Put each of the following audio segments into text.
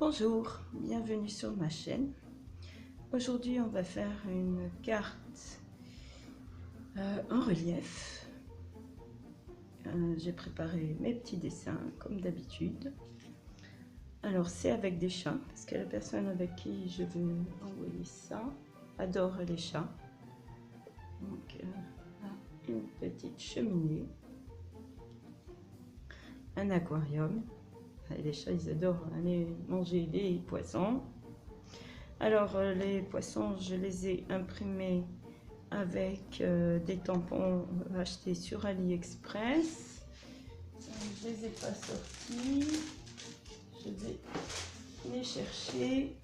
Bonjour, bienvenue sur ma chaîne. Aujourd'hui on va faire une carte en relief. J'ai préparé mes petits dessins comme d'habitude. Alors c'est avec des chats parce que la personne avec qui je veux envoyer ça adore les chats. Donc une petite cheminée, un aquarium. Les chats ils adorent aller manger les poissons. Alors les poissons je les ai imprimés avec des tampons achetés sur AliExpress. Je les ai pas sortis, je vais les chercher.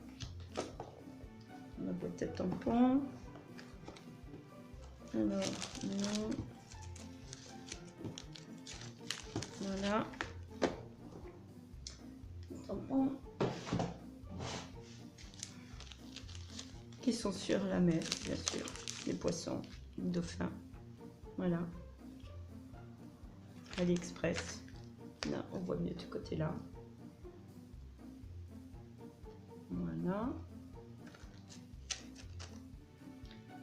Ma boîte à tampons. Alors non, voilà les tampons qui sont sur la mer, bien sûr, les poissons, les dauphins. Voilà, AliExpress. Là on voit mieux du côté là. Voilà,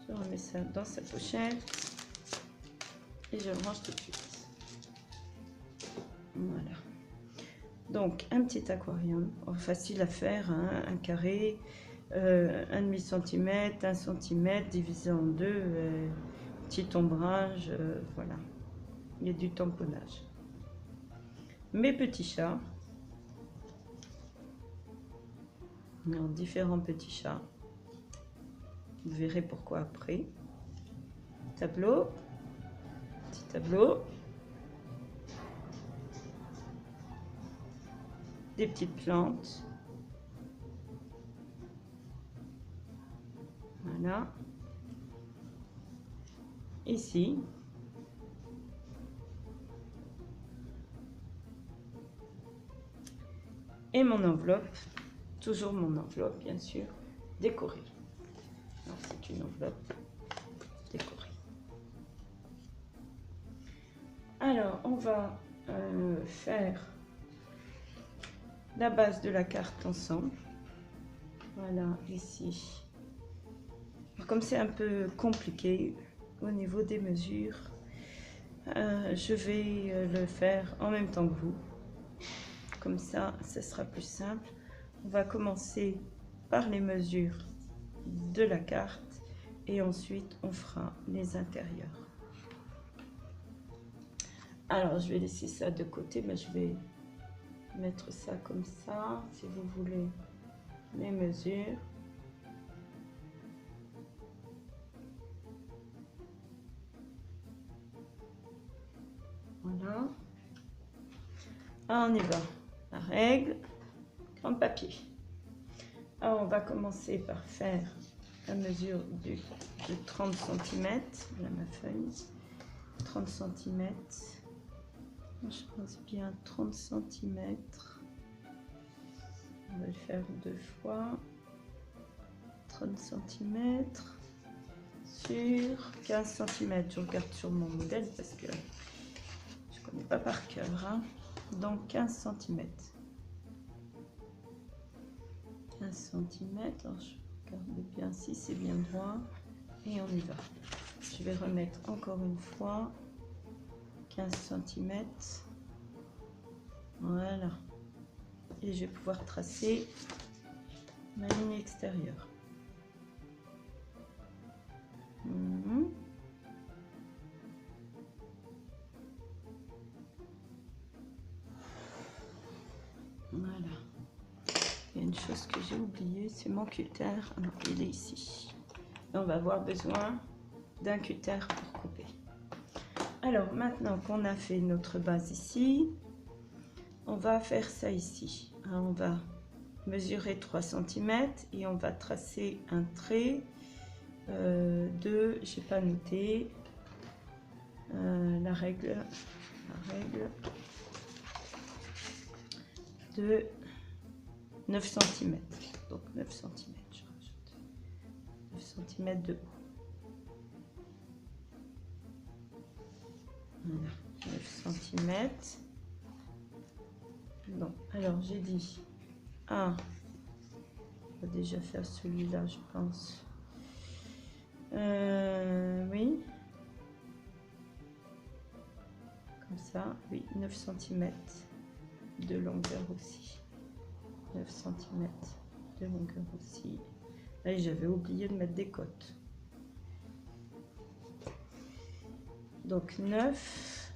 je remets ça dans sa pochette et je le range tout de suite. Voilà, donc un petit aquarium facile à faire, hein, un carré, 1,5 cm, 1 cm divisé en deux, petit ombrage, voilà, il y a du tamponnage. Mes petits chats, alors différents petits chats, vous verrez pourquoi après. Tableau, petit tableau, des petites plantes, voilà, ici, et mon enveloppe, toujours mon enveloppe bien sûr, décorée. C'est une enveloppe décorée. Alors on va faire la base de la carte ensemble. Voilà, ici. Comme c'est un peu compliqué au niveau des mesures, je vais le faire en même temps que vous. Comme ça, ce sera plus simple. On va commencer par les mesures de la carte et ensuite on fera les intérieurs. Alors je vais laisser ça de côté, mais je vais mettre ça comme ça si vous voulez les mesures. Voilà, on y va. La règle, grand papier. Alors on va commencer par faire la mesure de 30 cm. Voilà ma feuille, 30 cm. Je pense bien 30 cm. On va le faire 2 fois. 30 cm sur 15 cm. Je regarde sur mon modèle parce que je ne connais pas par cœur, hein. Donc 15 cm. 15 cm. Alors je regarde bien si c'est bien droit. Et on y va. Je vais remettre encore une fois 15 cm. Voilà. Et je vais pouvoir tracer ma ligne extérieure. Voilà. Il y a une chose que j'ai oubliée, c'est mon cutter. Alors, il est ici. Et on va avoir besoin d'un cutter pour couper. Alors, maintenant qu'on a fait notre base ici, on va faire ça ici. Alors, on va mesurer 3 cm et on va tracer un trait de, j'ai pas noté, la règle de 9 cm. Donc 9 cm, je rajoute 9 cm de haut. Voilà, 9 cm. Bon, alors j'ai dit 1, va déjà faire celui-là, je pense. Oui. Comme ça, oui, 9 cm de longueur aussi. 9 cm de longueur aussi. Et j'avais oublié de mettre des côtes. Donc 9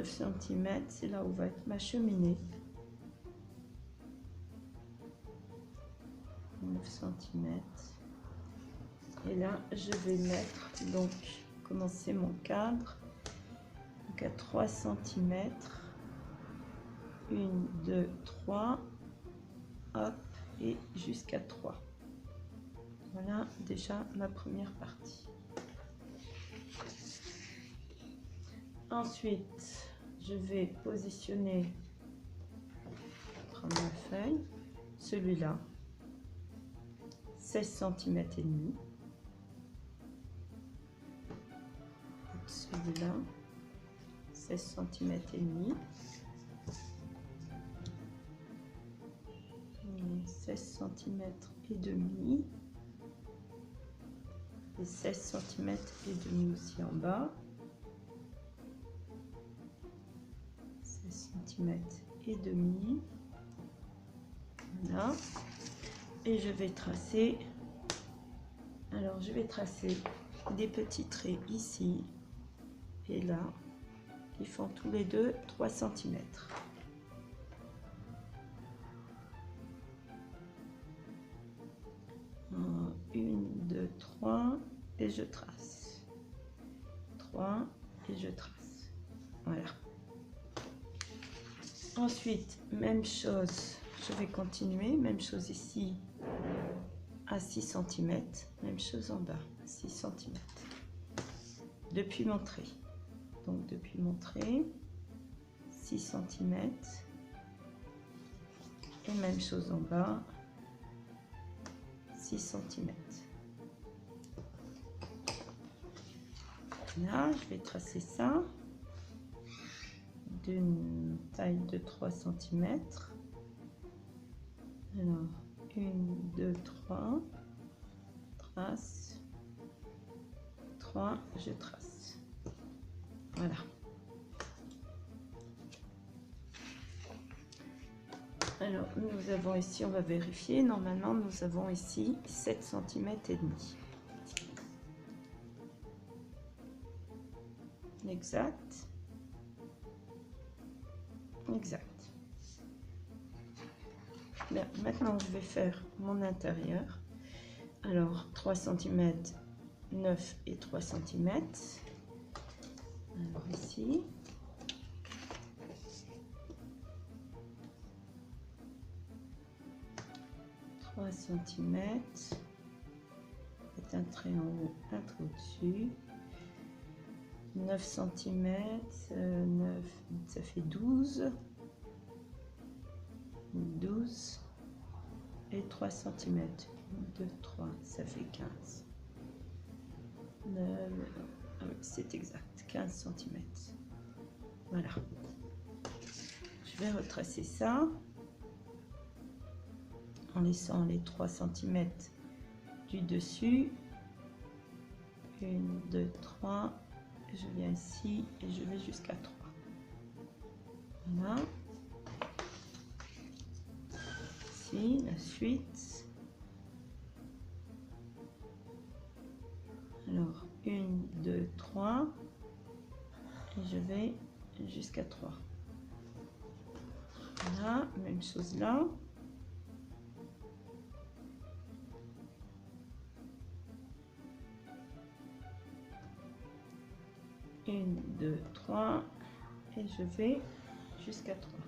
cm, c'est là où va être ma cheminée. 9 cm. Et là, je vais mettre, donc, commencer mon cadre. Donc à 3 cm. 1, 2, 3. Hop, et jusqu'à 3. Voilà déjà ma première partie. Ensuite, je vais positionner, prendre ma feuille, celui-là, 16 cm et demi. Celui-là, 16 cm et demi. 16 cm et demi. Et 16 cm et demi aussi en bas. 16 cm et demi. Voilà. Et je vais tracer. Alors je vais tracer des petits traits ici et là qui font tous les deux 3 cm. 1, 2, 3 et je trace. 3 et je trace. Voilà. Ensuite, même chose, je vais continuer. Même chose ici à 6 cm. Même chose en bas, 6 cm. Depuis mon trait. Donc depuis mon trait, 6 cm. Et même chose en bas, 6 cm. Là, je vais tracer ça d'une taille de 3 cm. Alors, 1, 2, 3, trace, 3, je trace. Voilà. Alors, nous avons ici, on va vérifier, normalement, nous avons ici 7 cm et demi. Exact. Exact. Là, maintenant, je vais faire mon intérieur. Alors, 3 cm, 9 et 3 cm. Alors, ici. Centimètres, un trait en haut, un trait au-dessus, 9 cm, 9, ça fait 12, 12 et 3 cm, 2, 3, ça fait 15, 9, c'est exact, 15 cm, voilà, je vais retracer ça, en laissant les 3 cm du dessus. 1, 2, 3. Je viens ici et je vais jusqu'à 3. Voilà. Ici, la suite. Alors, 1, 2, 3. Et je vais jusqu'à 3. Voilà, même chose là. 1, 2, 3 et je vais jusqu'à 3.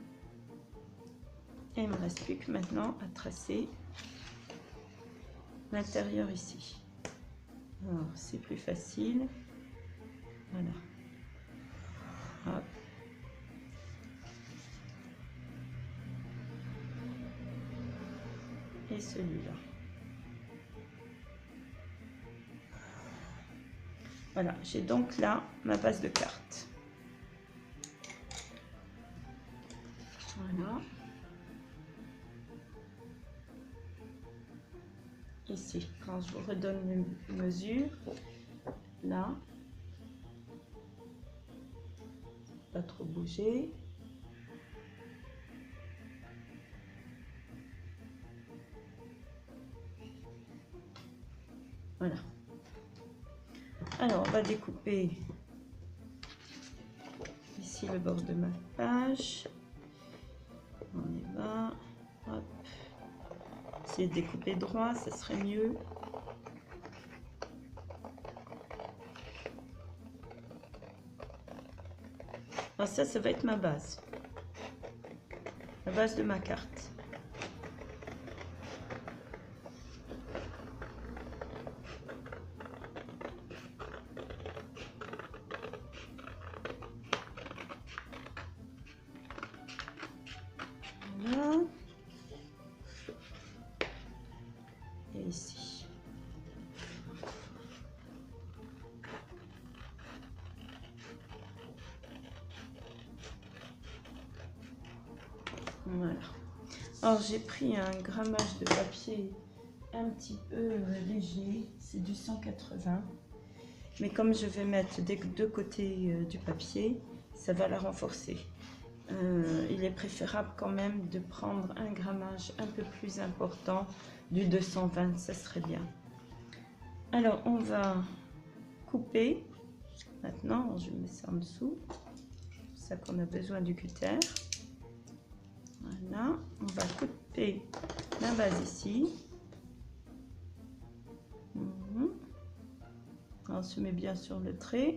Et il ne me reste plus que maintenant à tracer l'intérieur ici. Alors c'est plus facile. Voilà. Hop. Et celui-là. Voilà, j'ai donc là ma base de carte. Voilà. ici. Quand je vous redonne les mesures, là, pas trop bouger. Voilà. Alors, on va découper ici le bord de ma page. On y va. Hop. Essayer de découper droit, ça serait mieux. Alors ça va être ma base. La base de ma carte. Voilà. Et ici. Voilà. Alors j'ai pris un grammage de papier un petit peu léger, c'est du 180. Mais comme je vais mettre des deux côtés du papier, ça va la renforcer. Il est préférable quand même de prendre un grammage un peu plus important, du 220, ça serait bien. Alors on va couper. Maintenant, je mets ça en dessous. C'est pour ça qu'on a besoin du cutter. Voilà, on va couper la base ici. On se met bien sur le trait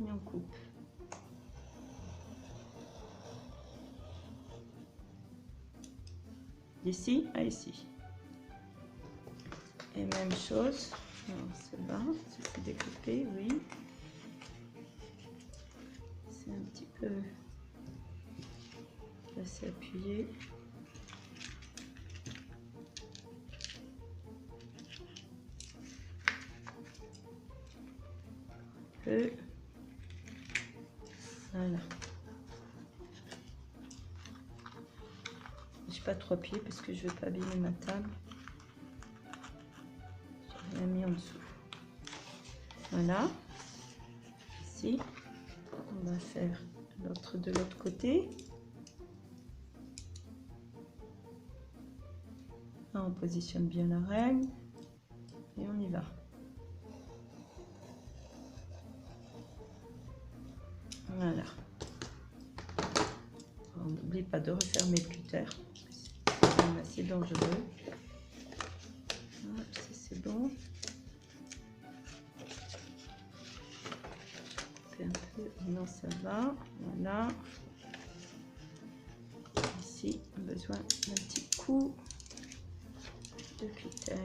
et on coupe. D'ici à ici. Et même chose, c'est bon, c'est découpé, oui. C'est un petit peu assez appuyé. Voilà. Je n'ai pas trop appuyé parce que je ne veux pas abîmer ma table. J'ai rien mis en dessous. Voilà. Ici, on va faire l'autre de l'autre côté. Là, on positionne bien la règle et on y va. Voilà. On n'oublie pas de refermer le cutter. C'est assez dangereux. Hop, c'est bon. Un peu. Non, ça va. Voilà. Ici, on a besoin d'un petit coup de cutter.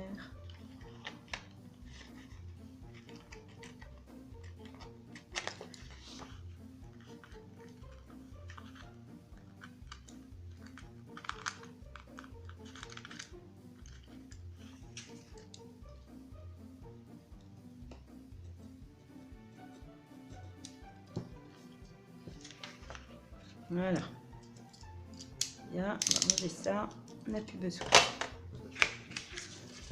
Voilà. Bien, on va enlever ça. On n'a plus besoin.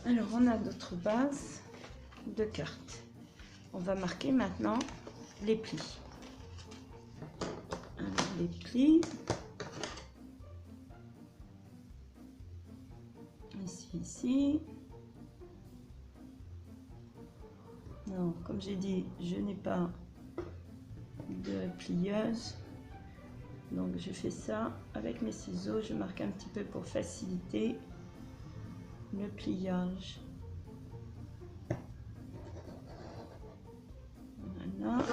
Alors, on a d'autres bases de cartes. On va marquer maintenant les plis. Alors, les plis. Ici. Non, comme j'ai dit, je n'ai pas de plieuse. Donc je fais ça avec mes ciseaux, je marque un petit peu pour faciliter le pliage. Voilà.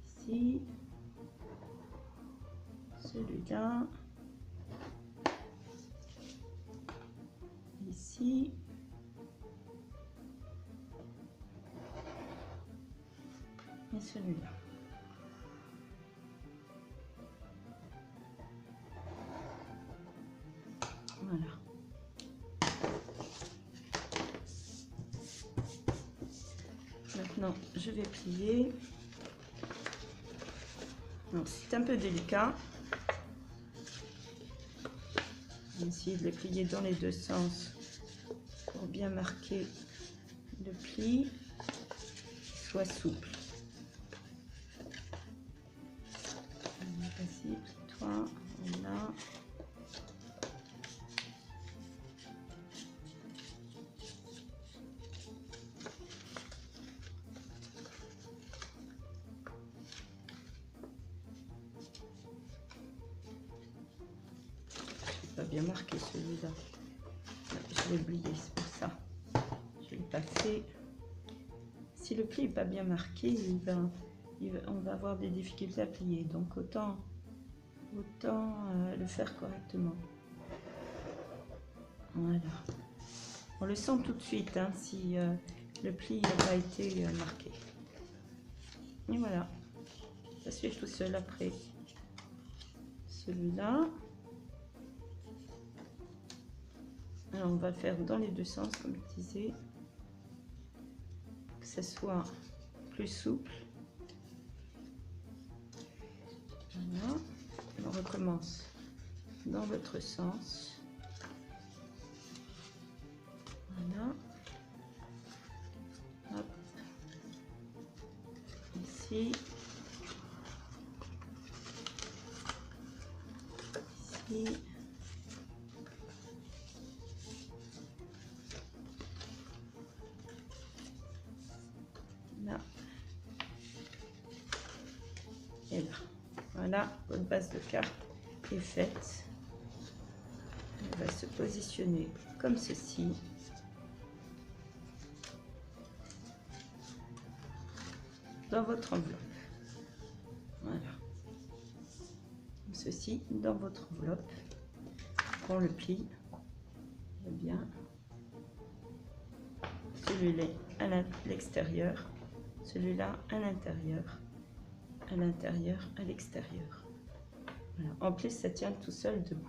Ici. Celui-là. Ici. Et celui-là. Voilà. Maintenant, je vais plier. C'est un peu délicat. Essayer de les plier dans les deux sens pour bien marquer le pli, soit souple. Vas-y, plie-toi, voilà. Pas bien marqué celui-là. Je l'ai oublié, c'est pour ça. Je l'ai pas fait. Si le pli n'est pas bien marqué, on va avoir des difficultés à plier. Donc autant le faire correctement. Voilà. On le sent tout de suite hein, si le pli n'a pas été marqué. Et voilà. Ça se fait tout seul après. Celui-là. Alors on va le faire dans les deux sens comme je disais, pour que ça soit plus souple. Voilà. On recommence dans l'autre sens. Voilà. Hop. Ici. Ici. Là. Et là. Voilà, votre base de carte est faite. Elle va se positionner comme ceci. Dans votre enveloppe. Voilà. Comme ceci, dans votre enveloppe. On le plie. Bien. Celui-là à l'extérieur. Celui-là à l'intérieur. À l'intérieur, à l'extérieur. Voilà. En plus, ça tient tout seul debout.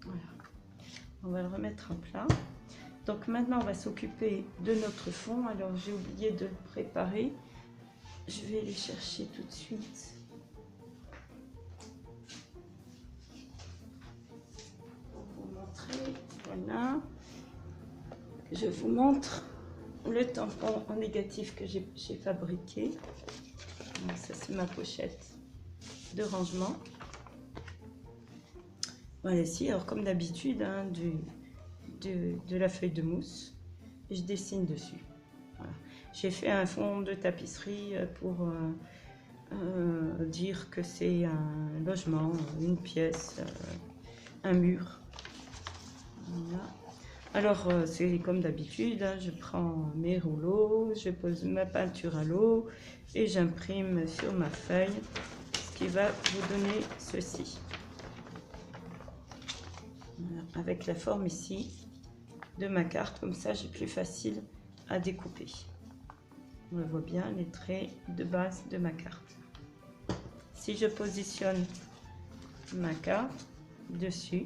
Voilà. On va le remettre en plat. Donc maintenant, on va s'occuper de notre fond. Alors, j'ai oublié de le préparer. Je vais les chercher tout de suite. Pour vous montrer. Voilà. Je vous montre le tampon en négatif que j'ai fabriqué. Donc, ça, c'est ma pochette de rangement. Voilà, ici, alors comme d'habitude, hein, de la feuille de mousse, et je dessine dessus. Voilà. J'ai fait un fond de tapisserie pour dire que c'est un logement, une pièce, un mur. Voilà. Alors, c'est comme d'habitude, hein, je prends mes rouleaux, je pose ma peinture à l'eau et j'imprime sur ma feuille, ce qui va vous donner ceci. Voilà, avec la forme ici de ma carte, comme ça j'ai plus facile à découper. On le voit bien, les traits de base de ma carte. Si je positionne ma carte dessus,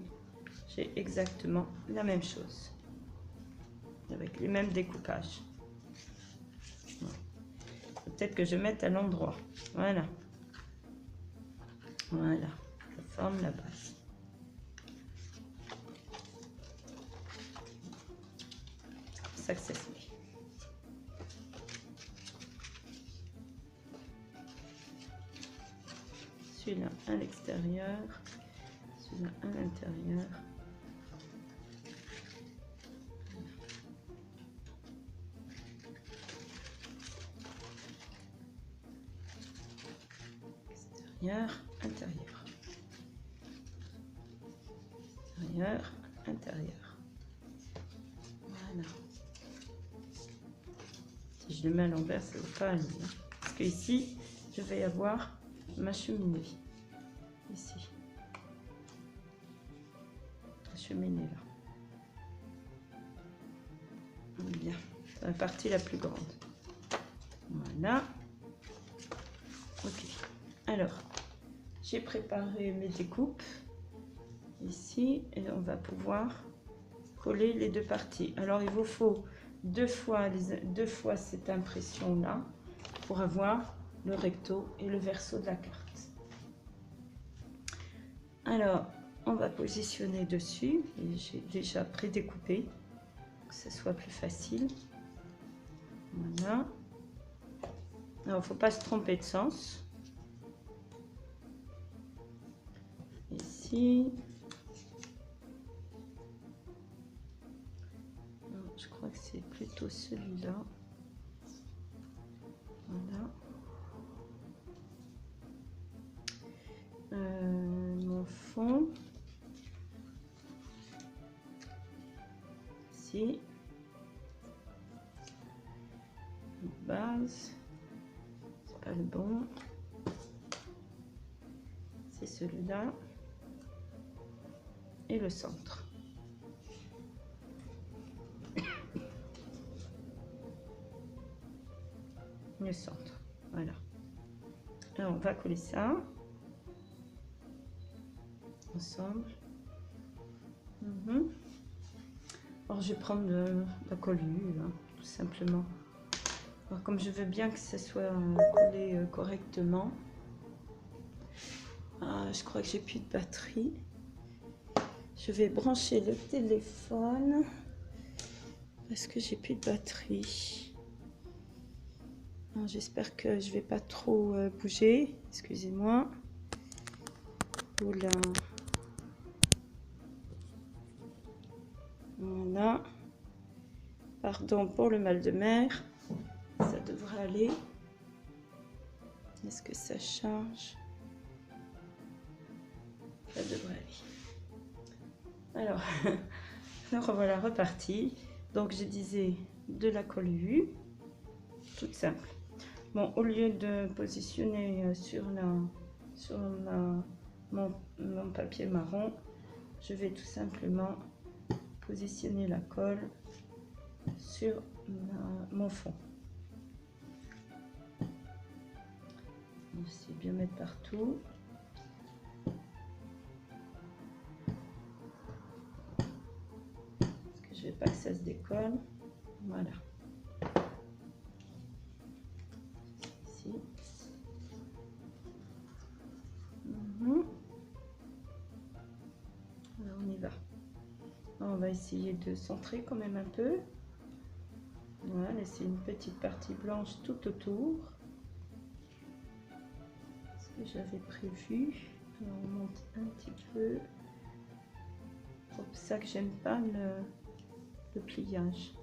j'ai exactement la même chose, avec les mêmes découpages. Peut-être que je mette à l'endroit. Voilà. Voilà. Ça forme la base. C'est ça que ça se met. Celui-là à l'extérieur. Celui-là à l'intérieur. Intérieur, intérieur, intérieur. Voilà. Si je le mets à l'envers, ça ne va pas aller. Parce que ici, je vais avoir ma cheminée. Ici. La cheminée là. Bien. C'est la partie la plus grande. Voilà. Ok. Alors, j'ai préparé mes découpes ici et on va pouvoir coller les deux parties. Alors, il vous faut deux fois cette impression là pour avoir le recto et le verso de la carte. Alors, on va positionner dessus. Et j'ai déjà prédécoupé, que ce soit plus facile. Voilà. Alors, il ne faut pas se tromper de sens. Ici. Non, je crois que c'est plutôt celui-là. Voilà. Mon fond. Ici. Base. C'est pas le bon. C'est celui-là. Et le centre. Le centre. Voilà. Alors, on va coller ça. Ensemble. Alors je vais prendre la colle U, hein, tout simplement. Alors, comme je veux bien que ça soit collé correctement. Je crois que j'ai plus de batterie. Je vais brancher le téléphone parce que j'ai plus de batterie. J'espère que je vais pas trop bouger. Excusez-moi. Oula. Voilà. Pardon pour le mal de mer. Ça devrait aller. Est-ce que ça charge? Ça devrait aller. Alors, alors voilà reparti. Donc je disais de la colle U, toute simple. Bon, au lieu de positionner sur mon papier marron, je vais tout simplement positionner la colle sur mon fond. Je vais bien mettre partout. Parce que je ne veux pas que ça se décolle. Voilà. Ici. Alors on y va. On va essayer de centrer quand même un peu. Voilà, laisser une petite partie blanche tout autour. Ce que j'avais prévu. Alors on monte un petit peu. C'est pour ça que j'aime pas le pliage.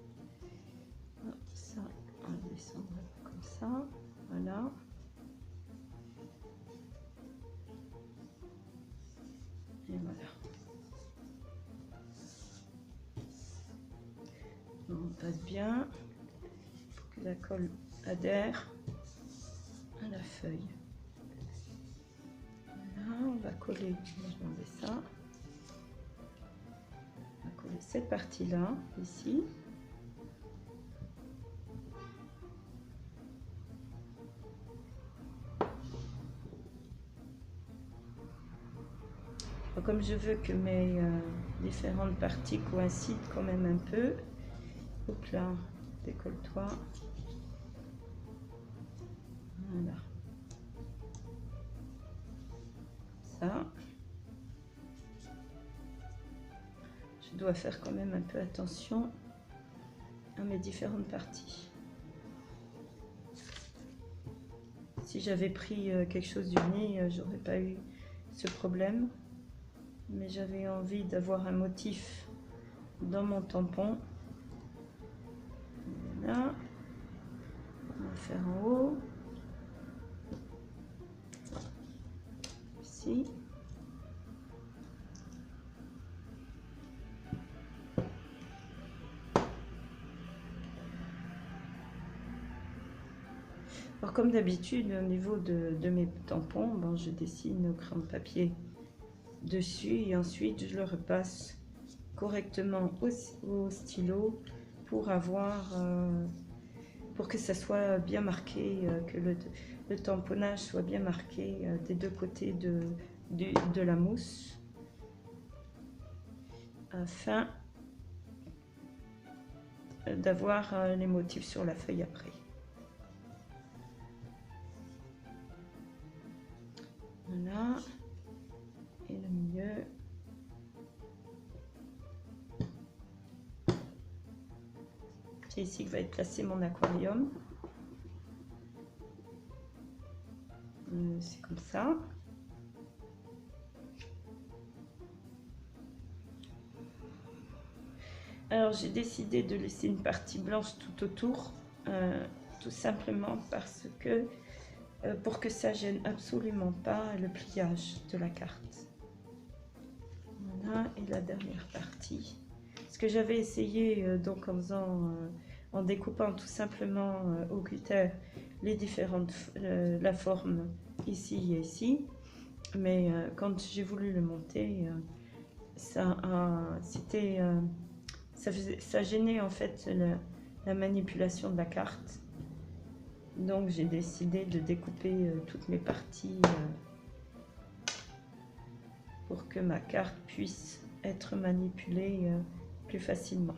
Hop, ça, on va descendre comme ça. Voilà. Et voilà. On passe bien pour que la colle adhère à la feuille. Voilà, on va coller, je vais enlever ça. On va coller cette partie-là, ici. Alors, comme je veux que mes différentes parties coïncident quand même un peu, hop là, décolle-toi. Voilà. Ça. Je dois faire quand même un peu attention à mes différentes parties. Si j'avais pris quelque chose d'uni, j'aurais pas eu ce problème. Mais j'avais envie d'avoir un motif dans mon tampon. Voilà. On va faire en haut. Ici. Alors comme d'habitude, au niveau de mes tampons, bon, je dessine au crayon de papier dessus et ensuite je le repasse correctement au stylo pour avoir pour que ça soit bien marqué, que le tamponnage soit bien marqué des deux côtés de la mousse, afin d'avoir les motifs sur la feuille après. Voilà, et le milieu, C'est ici que va être placé mon aquarium. C'est comme ça. Alors j'ai décidé de laisser une partie blanche tout autour, tout simplement parce que pour que ça gêne absolument pas le pliage de la carte. Voilà, et la dernière partie. Ce que j'avais essayé donc en découpant tout simplement au cutter les différentes la forme ici et ici, mais quand j'ai voulu le monter, ça gênait en fait la manipulation de la carte. Donc j'ai décidé de découper toutes mes parties pour que ma carte puisse être manipulée plus facilement.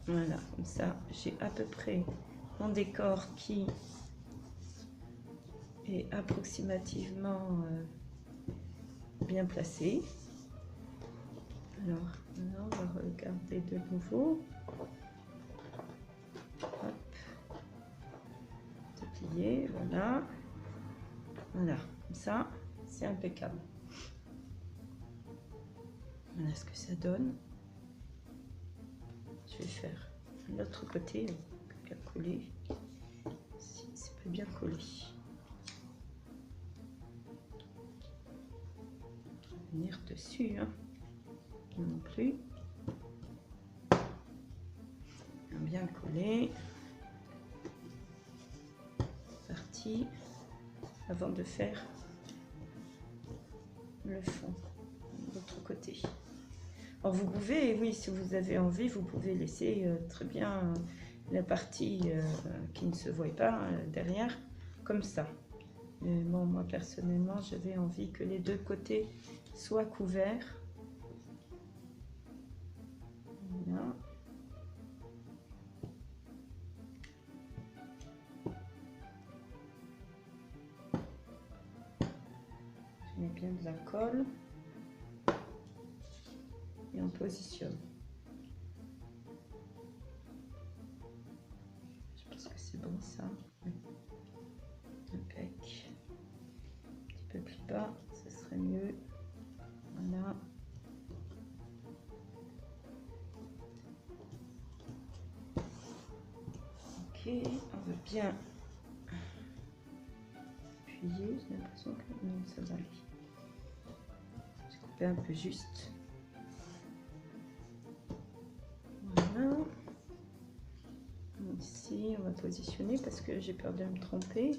Voilà, comme ça j'ai à peu près mon décor qui est approximativement bien placé. Alors, maintenant, on va regarder de nouveau. Hop. Déplier, voilà. Voilà, comme ça, c'est impeccable. Voilà ce que ça donne. Je vais faire l'autre côté, bien coller. Si c'est pas bien collé. Venir dessus, hein. Non plus. Bien collé. Parti. Avant de faire le fond de l'autre côté. Alors vous pouvez, oui, si vous avez envie, vous pouvez laisser très bien la partie qui ne se voit pas derrière, comme ça. Mais bon, moi personnellement, j'avais envie que les deux côtés soient couverts. Voilà. Je mets bien de la colle. Et on positionne. Je pense que c'est bon ça. Impec. Un petit peu plus bas, ce serait mieux. Voilà. Ok, on va bien appuyer. J'ai l'impression que non, ça va aller. J'ai coupé un peu juste. Voilà. Ici, on va positionner parce que j'ai peur de me tromper.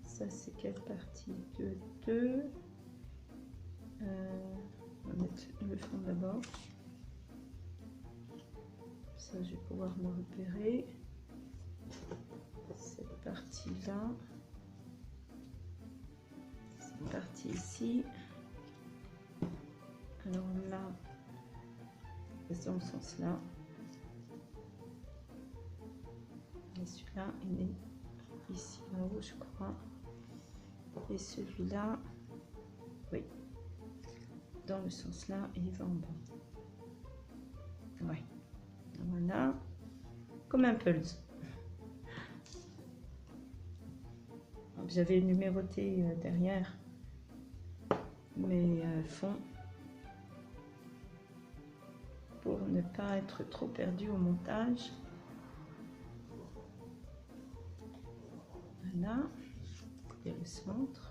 Ça, c'est quelle partie de 2 on va mettre le fond d'abord. Ça, je vais pouvoir me repérer. Cette partie-là. Cette partie ici. Alors là, c'est dans ce sens-là. Et celui-là, il est ici en haut, je crois. Et celui-là, oui, dans le sens là, et il va en bas. Ouais, voilà, comme un pulse. J'avais numéroté derrière mes fonds pour ne pas être trop perdu au montage. Voilà, et le centre.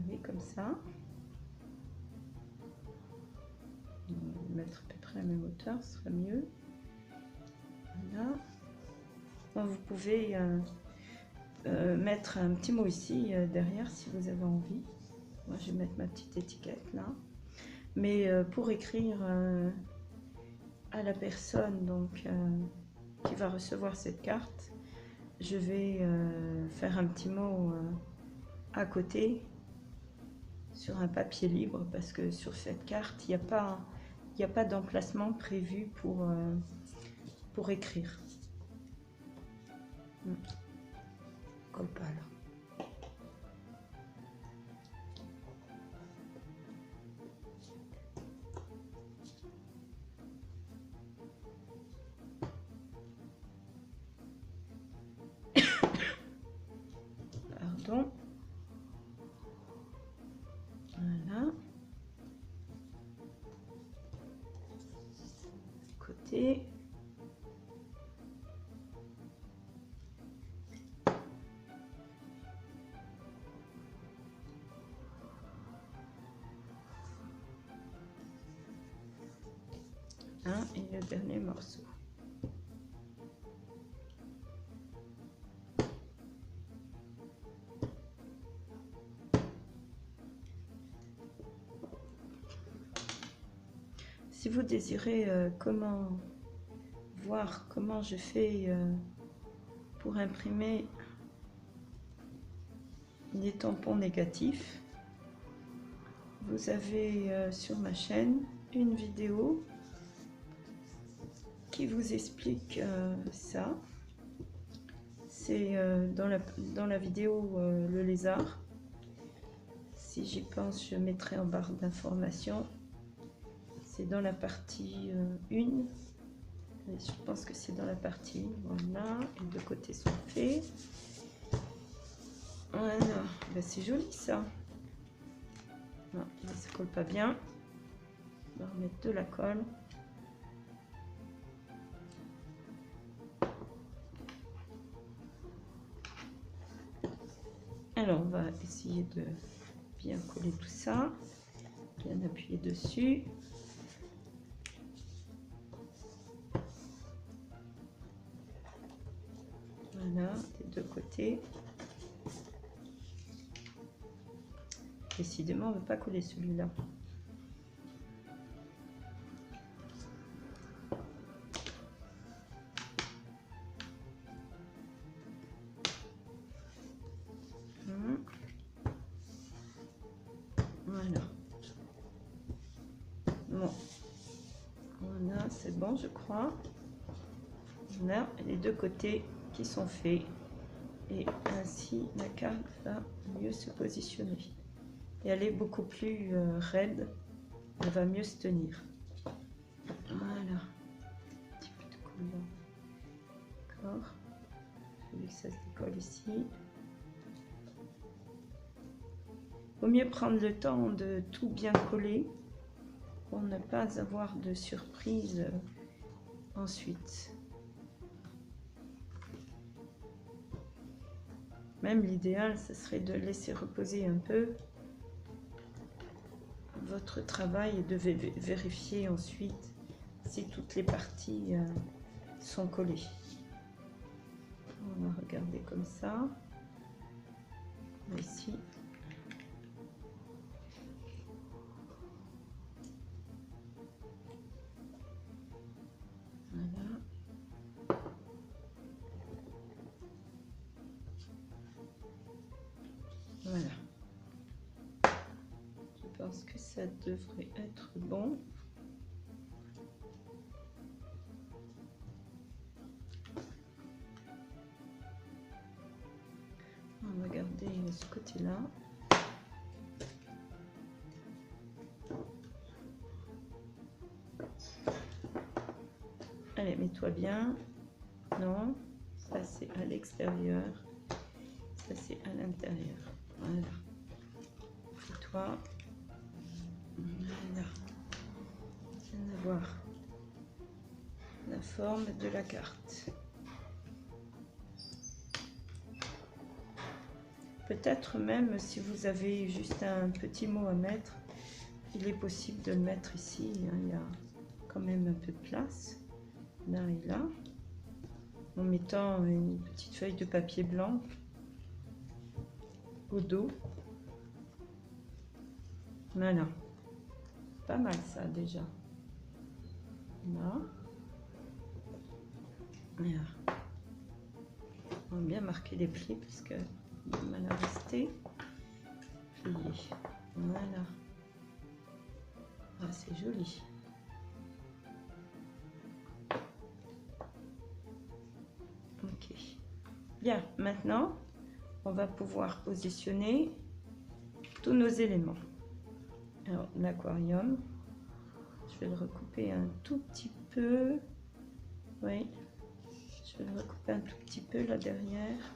Oui, comme ça. On va mettre à peu près à la même hauteur, ce sera mieux. Voilà. Bon, vous pouvez mettre un petit mot ici derrière si vous avez envie. Moi, je vais mettre ma petite étiquette là. Mais pour écrire à la personne donc, qui va recevoir cette carte, je vais faire un petit mot à côté sur un papier libre parce que sur cette carte, il n'y a pas il n'y a pas d'emplacement prévu pour écrire. Colle pas là. Pardon. Voilà. Côté. Et le dernier morceau. Si vous désirez voir comment je fais pour imprimer des tampons négatifs, vous avez sur ma chaîne une vidéo qui vous explique ça. C'est dans la vidéo le lézard. Si j'y pense, je mettrai en barre d'informations. C'est dans la partie 1. Je pense que c'est dans la partie 1. Voilà, les deux côtés sont faits. Voilà, ben, c'est joli ça. Non, ça colle pas bien. On va remettre de la colle. Alors, on va essayer de bien coller tout ça, bien appuyer dessus. Voilà, des deux côtés. Décidément, on ne veut pas coller celui-là. Voilà. Bon. Voilà, c'est bon, je crois. Voilà, les deux côtés qui sont faits. Et ainsi, la carte va mieux se positionner. Et elle est beaucoup plus raide. Elle va mieux se tenir. Voilà. Un petit peu de couleur. D'accord. Je veux que ça se décolle ici. Il vaut mieux prendre le temps de tout bien coller pour ne pas avoir de surprise ensuite. Même l'idéal, ce serait de laisser reposer un peu votre travail et de vérifier ensuite si toutes les parties sont collées. On va regarder comme ça. Ici. Voilà. Voilà. Je pense que ça devrait être bon. On va garder ce côté-là. Allez, mets-toi bien. Non, ça c'est à l'extérieur. Ça c'est à l'intérieur. Voilà. Fais-toi. Voilà. Viens d'avoir la forme de la carte. Peut-être même si vous avez juste un petit mot à mettre, il est possible de le mettre ici. Il y a quand même un peu de place, là et là, en mettant une petite feuille de papier blanc au dos. Voilà, pas mal ça déjà. Là. Voilà. On va bien marquer les plis parce que il est mal à rester. Plié. Voilà. Ah, c'est joli. Ok. Bien, maintenant, on va pouvoir positionner tous nos éléments. Alors, l'aquarium, je vais le recouper un tout petit peu. Oui, je vais le recouper un tout petit peu là derrière.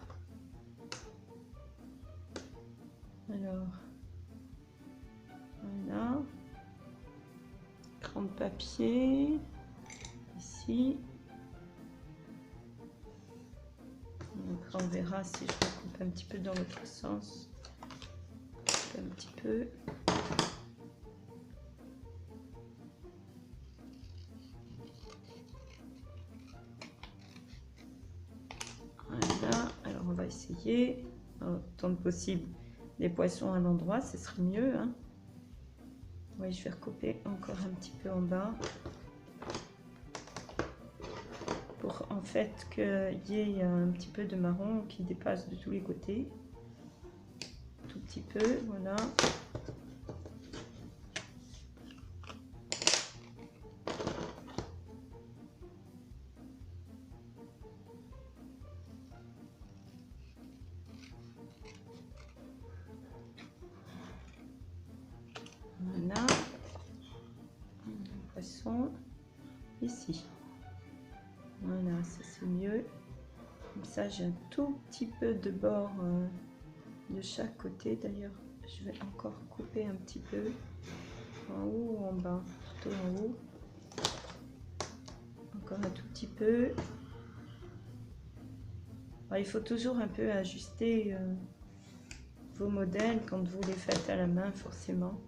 Alors, voilà. Cran de papier, ici. Après, on verra si je recoupe un petit peu dans l'autre sens. Un petit peu. Voilà, alors on va essayer, autant que possible, les poissons à l'endroit, ce serait mieux. Hein. Oui, je vais recouper encore un petit peu en bas. Pour en fait qu'il y ait un petit peu de marron qui dépasse de tous les côtés. Tout petit peu, voilà. Voilà. Le poisson ici. Voilà, ça c'est mieux. Comme ça, j'ai un tout petit peu de bord de chaque côté. D'ailleurs, je vais encore couper un petit peu en haut ou en bas, plutôt en haut. Encore un tout petit peu. Alors, il faut toujours un peu ajuster vos modèles quand vous les faites à la main, forcément.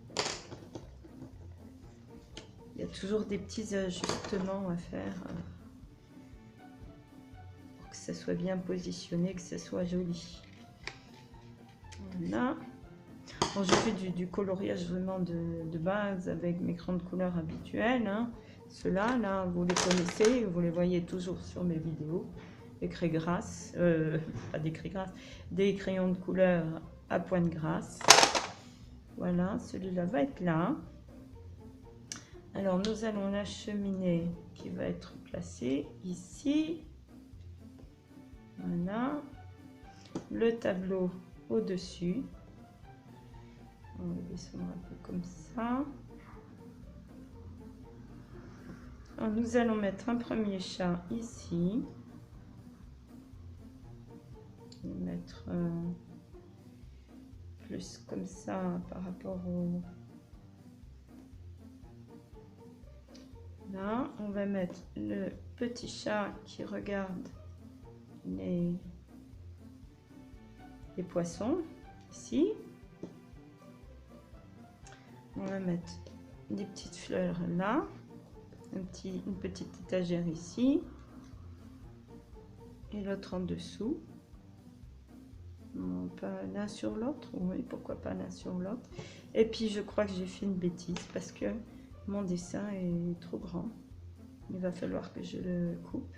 Il y a toujours des petits ajustements à faire pour que ça soit bien positionné, que ça soit joli. Voilà. Bon, j'ai fait du coloriage vraiment de base avec mes crayons de couleur habituels. Hein. Ceux-là, là, vous les connaissez, vous les voyez toujours sur mes vidéos. Des craies grasses, pas des craies grasses, des crayons de couleur à pointe grasse. Voilà, celui-là va être là. Alors, nous allons la cheminée qui va être placée ici. Voilà. Le tableau au-dessus. On va descendre un peu comme ça. Alors, nous allons mettre un premier chat ici. On va mettre plus comme ça par rapport au... Là, on va mettre le petit chat qui regarde les poissons ici. On va mettre des petites fleurs là, une petite étagère ici et l'autre en dessous. Pas l'un sur l'autre, oui, pourquoi pas l'un sur l'autre. Et puis je crois que j'ai fait une bêtise parce que mon dessin est trop grand. Il va falloir que je le coupe.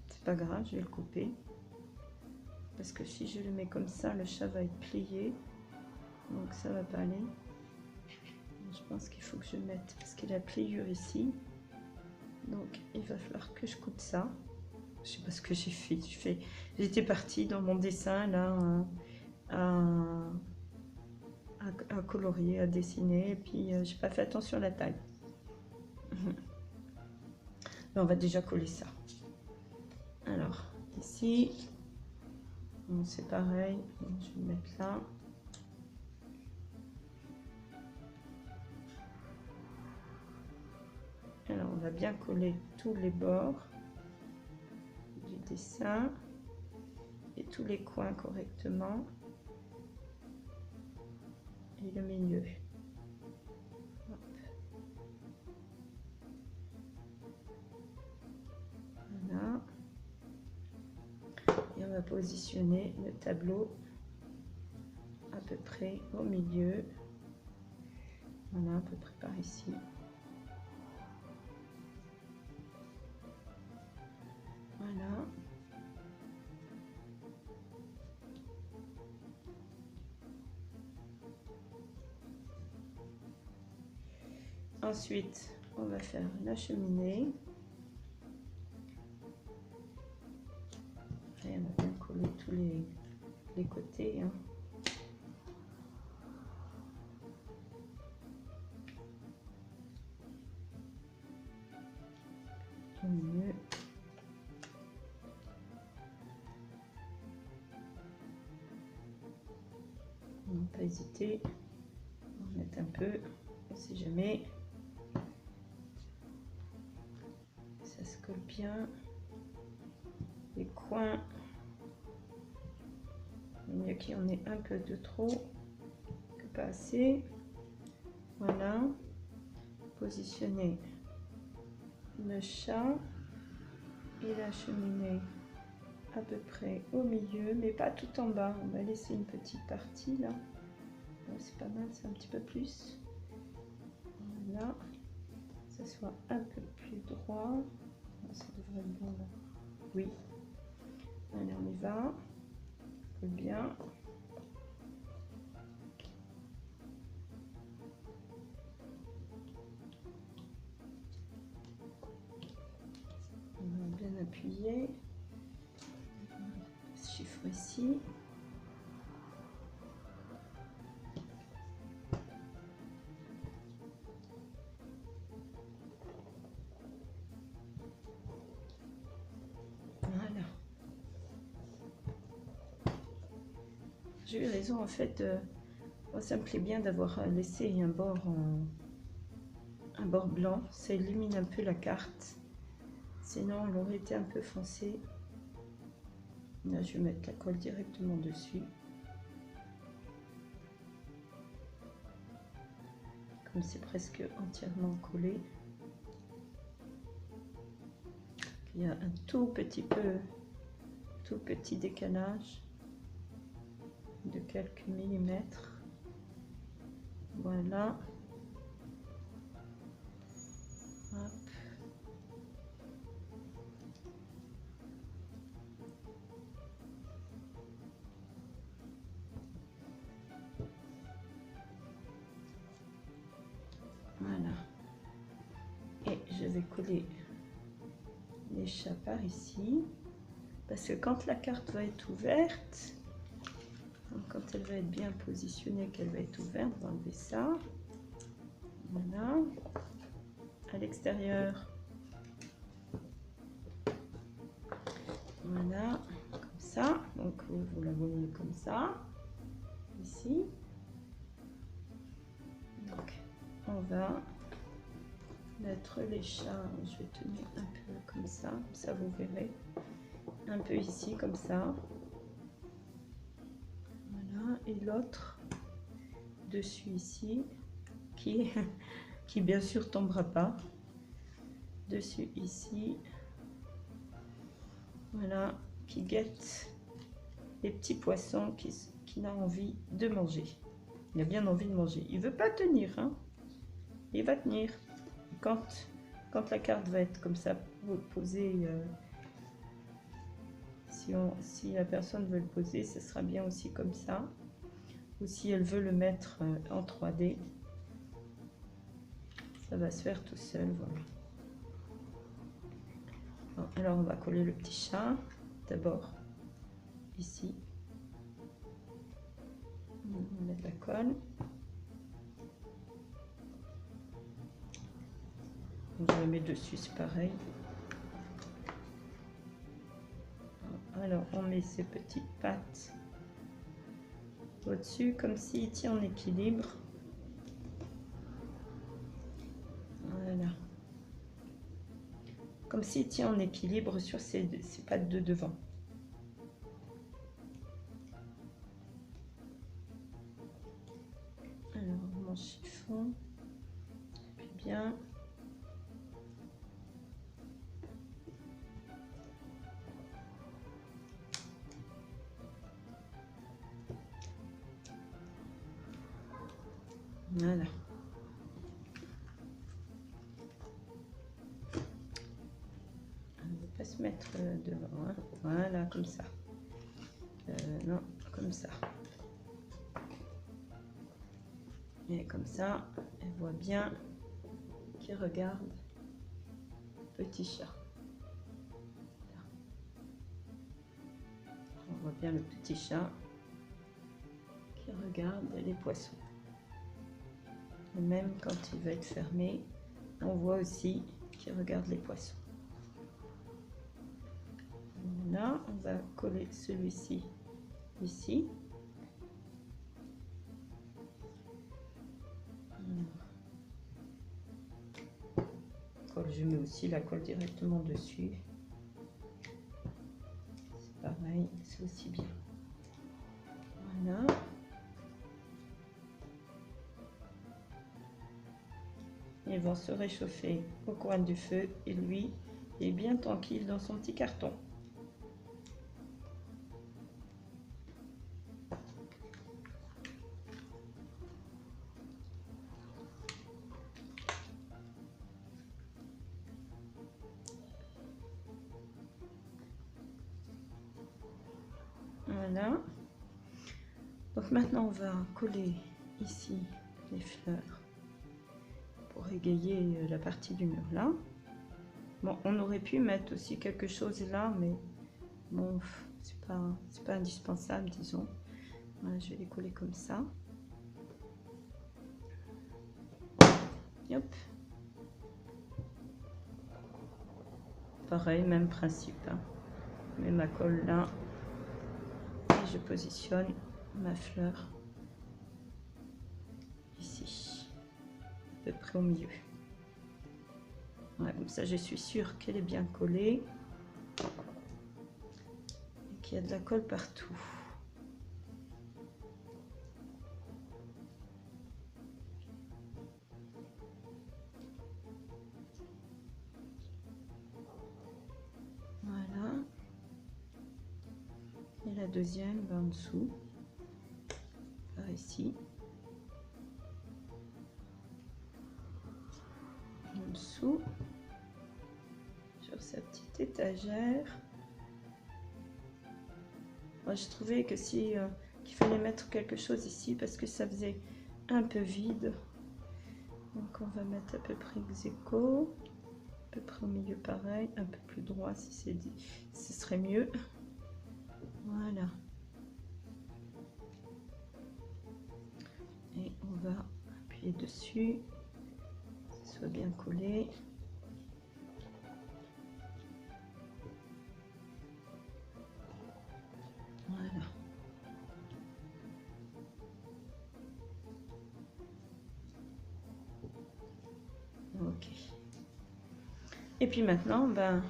C'est pas grave, je vais le couper. Parce que si je le mets comme ça, le chat va être plié. Donc ça va pas aller. Je pense qu'il faut que je mette, parce qu'il a pliure ici. Donc il va falloir que je coupe ça. Je sais pas ce que j'ai fait. J'étais partie dans mon dessin là à colorier, à dessiner. Et puis j'ai pas fait attention à la taille. Mais on va déjà coller ça. Alors ici, c'est pareil. Je vais le mettre là. Alors on va bien coller tous les bords du dessin et tous les coins correctement et le milieu. Hop. Voilà. Et on va positionner le tableau à peu près au milieu. Voilà, à peu près par ici. Voilà. Ensuite, on va faire la cheminée. les côtés. Hein. Au milieu. Ne pas hésiter à mettre un peu, on sait jamais. Ça se colle bien. Les coins, il mieux qu'il y en ait un peu de trop que pas assez. Voilà. Positionner le chat et la cheminée à peu près au milieu, mais pas tout en bas. On va laisser une petite partie là. C'est pas mal, c'est un petit peu plus. Voilà, que ça soit un peu plus droit. Ça devrait être bon là. Oui. Allez, on y va. Colle bien. On va bien appuyer. Ce chiffre ici. Voilà. J'ai eu raison en fait. Moi, ça me plaît bien d'avoir laissé un bord blanc. Ça illumine un peu la carte. Sinon, elle aurait été un peu foncée. Là, je vais mettre la colle directement dessus. Comme c'est presque entièrement collé. Il y a un tout petit décalage de quelques millimètres. Voilà. Hop. Voilà. Et je vais coller les chats par ici. Parce que quand la carte va être ouverte, quand elle va être bien positionnée, qu'elle va être ouverte, on va enlever ça. Voilà. À l'extérieur. Voilà, comme ça. Donc vous la voyez comme ça. Ici. Donc on va mettre les chats. Je vais tenir un peu comme ça vous verrez. Un peu ici comme ça. Voilà, et l'autre dessus ici qui bien sûr tombera pas. Dessus ici. Voilà, qui guette les petits poissons qu'il a envie de manger. Il a bien envie de manger. Il veut pas tenir, hein. Il va tenir. Quand la carte va être comme ça posée, si la personne veut le poser, ce sera bien aussi comme ça. Ou si elle veut le mettre en 3D, ça va se faire tout seul. Voilà. Bon, alors on va coller le petit chat d'abord ici. On va mettre la colle. Je le mets dessus, c'est pareil. Alors on met ces petites pattes au-dessus comme s'il tient en équilibre. Voilà. Comme s'il tient en équilibre sur ces pattes de devant. Alors mon chiffon, puis bien. Voilà. On ne va pas se mettre devant. Hein. Voilà, comme ça. Non, comme ça. Et comme ça, elle voit bien qu'il regarde petit chat. voit bien le petit chat qui regarde les poissons. Et même quand il va être fermé, on voit aussi qu'il regarde les poissons. Là, on va coller celui-ci ici. Je mets aussi la colle directement dessus. C'est pareil, c'est aussi bien. Voilà. Ils vont se réchauffer au coin du feu et lui est bien tranquille dans son petit carton. Voilà. Donc maintenant on va coller ici les fleurs pour égayer la partie du mur là. Bon, on aurait pu mettre aussi quelque chose là, mais bon, c'est pas indispensable, disons. Voilà, je vais les coller comme ça. Hop. Pareil, même principe. Hein. Je mets ma colle là et je positionne ma fleur ici, à peu près au milieu. Voilà, comme ça je suis sûre qu'elle est bien collée et qu'il y a de la colle partout. Voilà. Et la deuxième va en dessous, par ici. En dessous, sur sa petite étagère. Moi, je trouvais que si qu'il fallait mettre quelque chose ici parce que ça faisait un peu vide. Donc on va mettre à peu près ex aequo, à peu près au milieu pareil, un peu plus droit si c'est dit, ce serait mieux. Voilà. Et on va appuyer dessus, que ce soit bien collé. Voilà. Ok. Et puis maintenant, ben,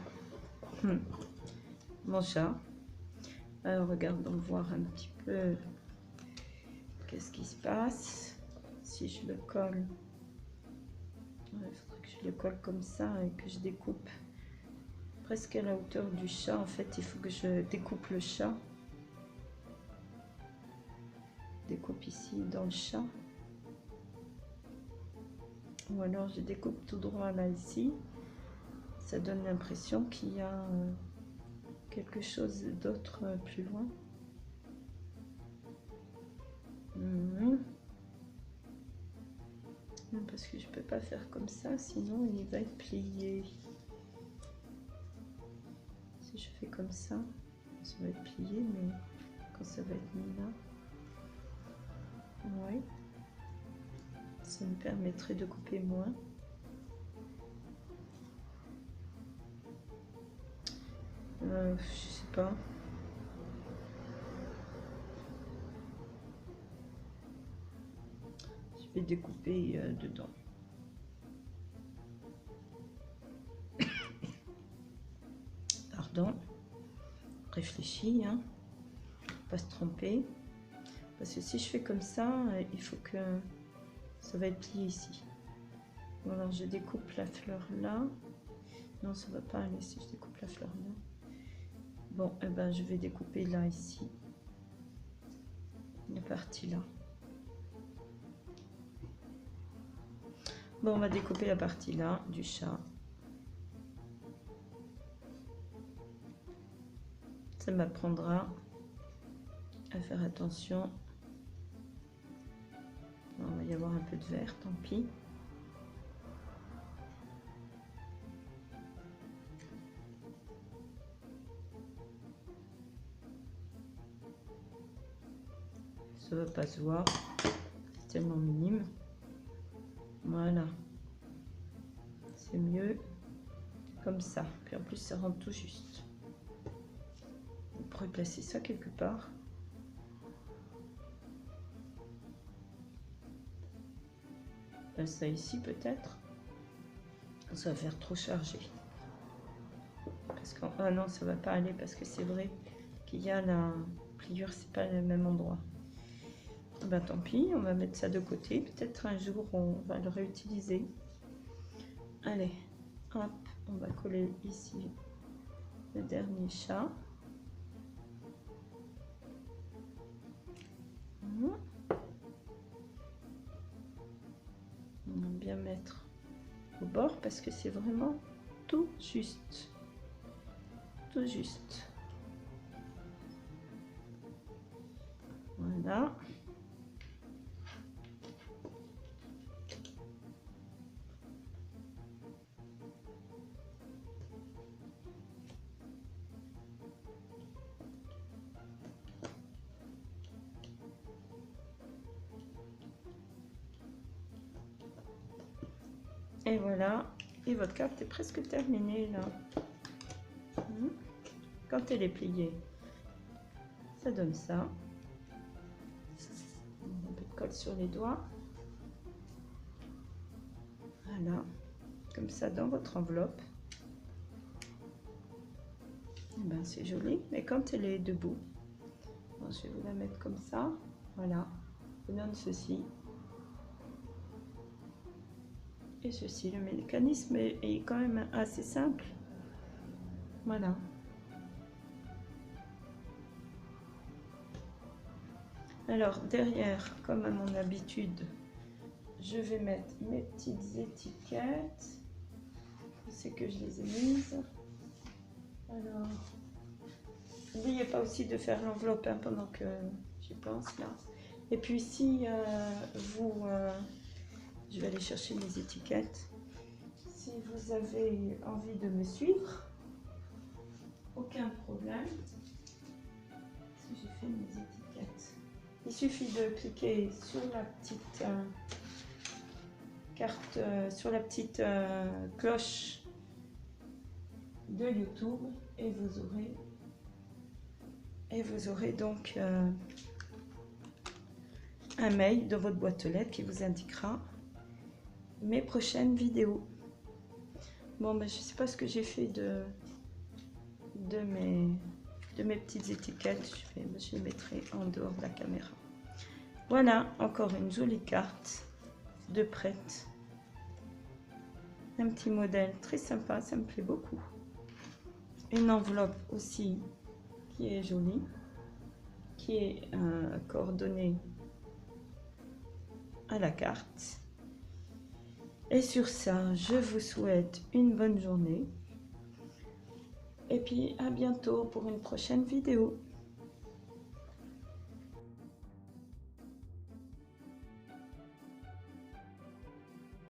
mon chat. Alors regardons voir un petit peu qu'est-ce qui se passe. Si je le colle, il faudrait que je le colle comme ça et que je découpe presque à la hauteur du chat. En fait, il faut que je découpe le chat. Découpe ici dans le chat. Ou alors je découpe tout droit là ici. Ça donne l'impression qu'il y a quelque chose d'autre plus loin. Parce que je peux pas faire comme ça, sinon il va être plié. Si je fais comme ça va être plié, mais quand ça va être mis là, ouais, ça me permettrait de couper moins. Je sais pas. Je vais découper dedans. Pardon. Réfléchis, hein. Pas se tromper. Parce que si je fais comme ça, il faut que ça va être plié ici. Bon, alors je découpe la fleur là. Non, ça va pas aller si je découpe la fleur là. Bon, eh ben, je vais découper là, ici. La partie là. Bon, on va découper la partie là du chat. Ça m'apprendra à faire attention. Bon, il va y avoir un peu de vert, tant pis. ça va pas se voir, c'est tellement minime. Voilà, c'est mieux comme ça. Puis en plus ça rentre tout juste. Vous pourrez placer ça quelque part. Ça ici peut-être. Ça va faire trop chargé. Parce que ah non, ça va pas aller parce que c'est vrai qu'il y a la pliure, c'est pas le même endroit. Ben tant pis, on va mettre ça de côté. Peut-être un jour on va le réutiliser. Allez, hop, on va coller ici le dernier chat. On va bien mettre au bord parce que c'est vraiment tout juste. Tout juste. Voilà. Et voilà, et votre carte est presque terminée là. Quand elle est pliée, ça donne ça. Un peu de colle sur les doigts. Voilà, comme ça dans votre enveloppe. Et ben c'est joli, mais quand elle est debout, bon, je vais vous la mettre comme ça. Voilà, je vous donne ceci. Et ceci, le mécanisme est quand même assez simple. Voilà. Alors derrière, comme à mon habitude, je vais mettre mes petites étiquettes. C'est que je les ai mises. Alors, n'oubliez pas aussi de faire l'enveloppe hein, pendant que j'y pense là. Et puis si je vais aller chercher mes étiquettes. Si vous avez envie de me suivre, aucun problème. Si j'ai fait mes étiquettes, il suffit de cliquer sur la petite carte, sur la petite cloche de YouTube et vous aurez donc un mail dans votre boîte aux lettres qui vous indiquera mes prochaines vidéos. Bon, ben, je sais pas ce que j'ai fait de mes petites étiquettes. Je les mettrai en dehors de la caméra. Voilà, encore une jolie carte de prête. Un petit modèle très sympa, ça me plaît beaucoup. Une enveloppe aussi qui est jolie, qui est coordonnée à la carte. Et sur ça, je vous souhaite une bonne journée. Et puis à bientôt pour une prochaine vidéo.